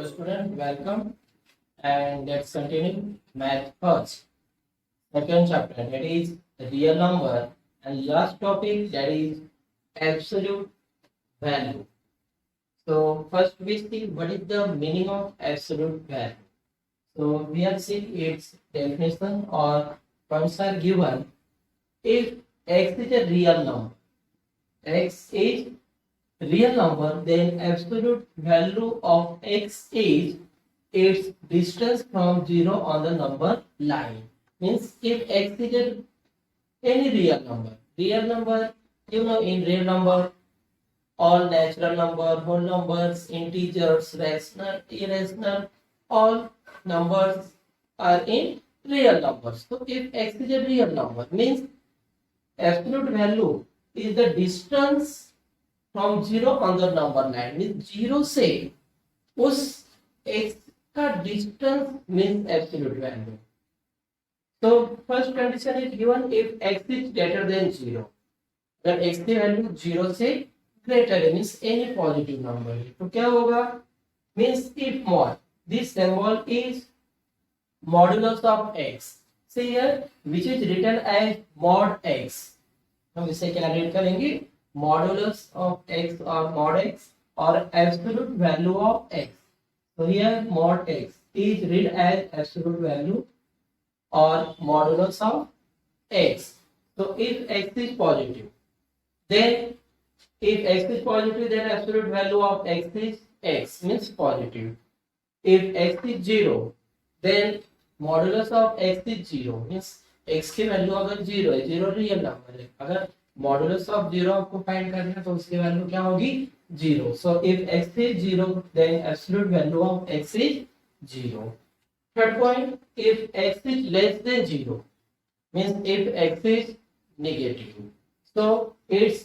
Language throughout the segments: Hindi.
Hello student, welcome and let's continue math first. Second chapter that is real number and last topic that is absolute value. So first we see what is the meaning of absolute value. So we have seen its definition or points are given if x is a real number. X is real number, then absolute value of x is its distance from 0 on the number line. Means if x is any real number, in real number, all natural number, whole numbers, integers, rational, irrational, all numbers are in real numbers. So if x is a real number, means absolute value is the distance from 0 on the number line mean 0 से उस x का डिस्टेंस मीन एब्सोल्यूट वैल्यू. तो first condition is given if x is greater than 0. अगर x की वैल्यू 0 से ग्रेटर है मींस एनी पॉजिटिव नंबर है तो क्या होगा means if mod this symbol is modulus of x. See here which is written as mod x. हम इसे क्या रीड करेंगे modulus of x or mod x or absolute value of x. So here mod x is read as absolute value or modulus of x. So if x is positive, then absolute value of x is x means positive. If x is 0, then modulus of x is 0 means x की वैल्यू अगर 0 है, 0 रियल नंबर है, अगर मॉडुलस ऑफ 0 आपको फाइंड करना है तो उसकी वैल्यू क्या होगी 0. So if x is 0 then absolute value of x is 0. Third point if x is less than 0 means if x is negative so it's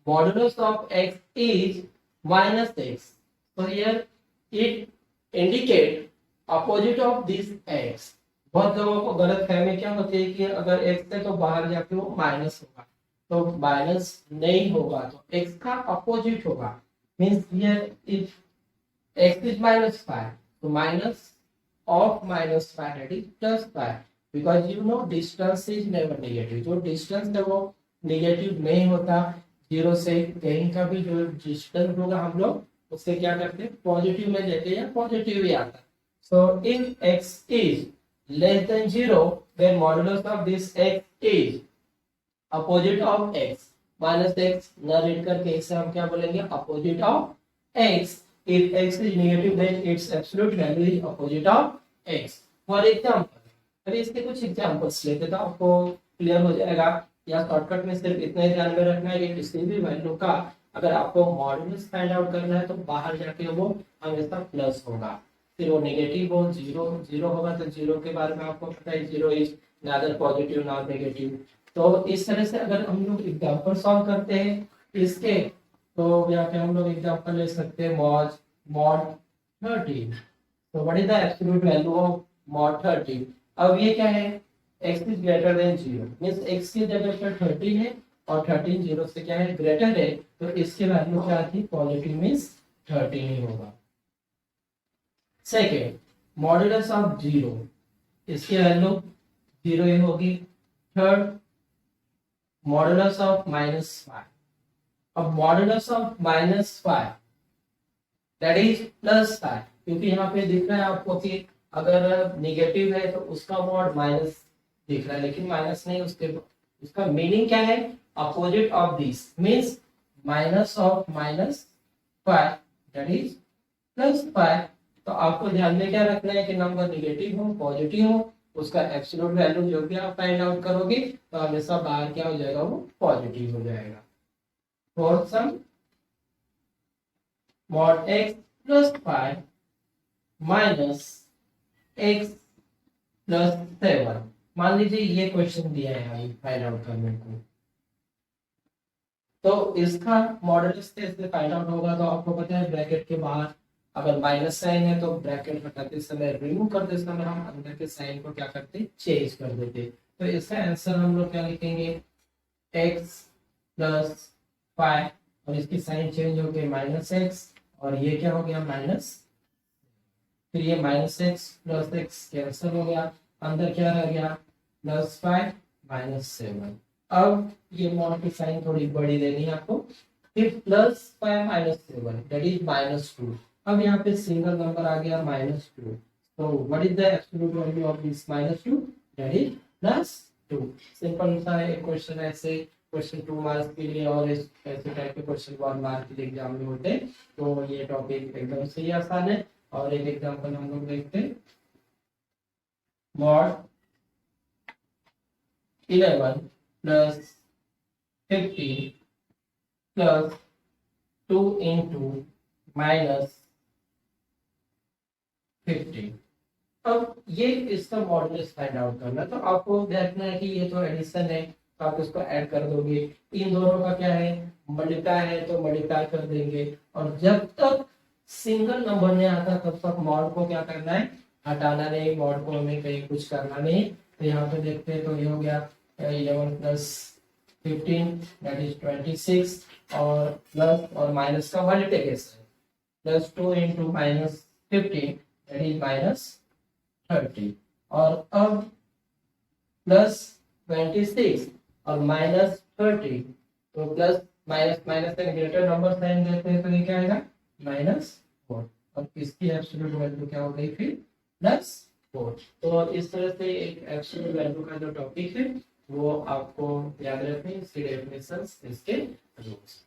modulus of x is -x. So here it indicate opposite of this x. बहुत लोगों को गलतफहमी क्या होती है कि अगर x है तो बाहर जाके वो माइनस होगा, तो माइनस नहीं होगा तो x का अपोजिट होगा. Means here if x is -5 तो minus of -5 that is +5 because you know distance is never negative. जो डिस्टेंस है वो नेगेटिव नहीं होता. 0 से कहीं का भी जो डिस्टेंस होगा हम लोग उससे क्या करते हैं पॉजिटिव में लेते हैं या पॉजिटिव ही आता. So if x is less than 0 then modulus of this x is opposite of x minus x न रीड करके इसे हम क्या बोलेंगे opposite of x. If x is negative then it's absolute value is opposite of x. For example अभी इसके कुछ एग्जांपल्स लेते तो आपको क्लियर हो जाएगा. या शॉर्टकट में सिर्फ इतना ही ध्यान में रखना है कि किसी भी वैल्यू का अगर आपको मॉडुलस फाइंड आउट करना है तो बाहर जाके वो हमेशा प्लस होगा. फिर वो नेगेटिव हो 0 होगा तो 0 के बारे में आपको पता है 0 is neither positive not negative. तो इस तरह से अगर हम लोग एग्जांपल सॉल्व करते हैं इसके तो यहाँ पे हम लोग एग्जांपल ले सकते हैं मॉड 30. तो what is the absolute value of mod 30. अब ये क्या है x is greater than 0 means x की जगह पर 30 है और 13 0 से क्या है ग्रेटर है तो इसकी वैल्यू क्या थी पॉजिटिव मींस 13 ही होगा. सेकेंड मॉडुलस ऑफ 0 इसकी वैल्यू 0 ही होगी. Third modulus of -5. अब मॉडुलस ऑफ -5 दैट इज +5 क्योंकि यहाँ पे दिख रहा है आपको कि अगर नेगेटिव है तो उसका मॉड माइनस दिख रहा है लेकिन माइनस नहीं उसका मीनिंग क्या है opposite of this means minus of -5 that is +5. तो आपको ध्यान में क्या रखना है कि नंबर नेगेटिव हो पॉजिटिव हो उसका एब्सोल्यूट वैल्यू जो भी आप फाइंड आउट करोगे तो हमेशा बाहर क्या हो जाएगा वो पॉजिटिव हो जाएगा. फोर्थ सम मॉड x + 5 माइनस x + 7. मान लीजिए ये क्वेश्चन दिया है हमें फाइंड आउट करने को तो इसका मॉडुलस कैसे फाइंड आउट होगा. तो आपको पता है ब्रैकेट के बाहर अगर माइनस साइन है तो ब्रैकेट हटाते समय रिमूव करते समय हम अंदर के साइन को क्या करते चेंज कर देते. तो इसका आंसर हम लोग क्या लिखेंगे x + 5 और इसकी साइन चेंज हो गई -x और ये क्या हो गया माइनस. फिर ये -6 प्लस x कैंसिल हो गया, अंदर क्या रह गया +5 -7। अब ये मॉड की साइन थोड़ी बड़ी देनी है आपको, फिर +5 -7 दैट इज -2। अब यहाँ पे सिंगल नंबर आ गया -2, तो what is the absolute value of this -2, that is +2। Simple सा एक क्वेश्चन ऐसे, क्वेश्चन 2 मार्क्स के लिए और इस ऐसे टाइप के क्वेश्चन 1 मार्क के एग्जाम में होते हैं, तो ये टॉपिक एकदम से ही आसान है। और एक एग्जांपल हम लोग देखते हैं, मॉड 11 प्लस 15 प्लस 2 इंटू -15। अब ये इसका मॉडुलस फाइंड आउट करना, तो आपको देखना है कि ये तो एडिशन है, तो आप इसको ऐड कर दोगे। इन दोनों का क्या है, मल्टीप्लाई है, तो मल्टीप्लाई कर देंगे। और जब तक सिंगल नंबर नहीं आता तब तक मॉड को क्या करना है, हटाना नहीं, मॉड को हमें कहीं कुछ करना नहीं। तो यहाँ पे देखते हैं, तो ये हो गया 11 प्लस 15 दैट इज 26, और प्लस और माइनस का मल्टीप्लिकेशन, +2 इंटू -15 दैट इज -30। और अब +26 और -30, तो प्लस माइनस माइनस से ग्रेटर नंबर साइन देते हैं, तो ये क्या आएगा -4। और इसकी एब्सोल्यूट वैल्यू क्या हो गई फिर +4। तो इस तरह से एक एब्सोल्यूट वैल्यू का जो टॉपिक है वो आपको याद रखनी है, इसके डेफिनेशंस, इसके रूल्स।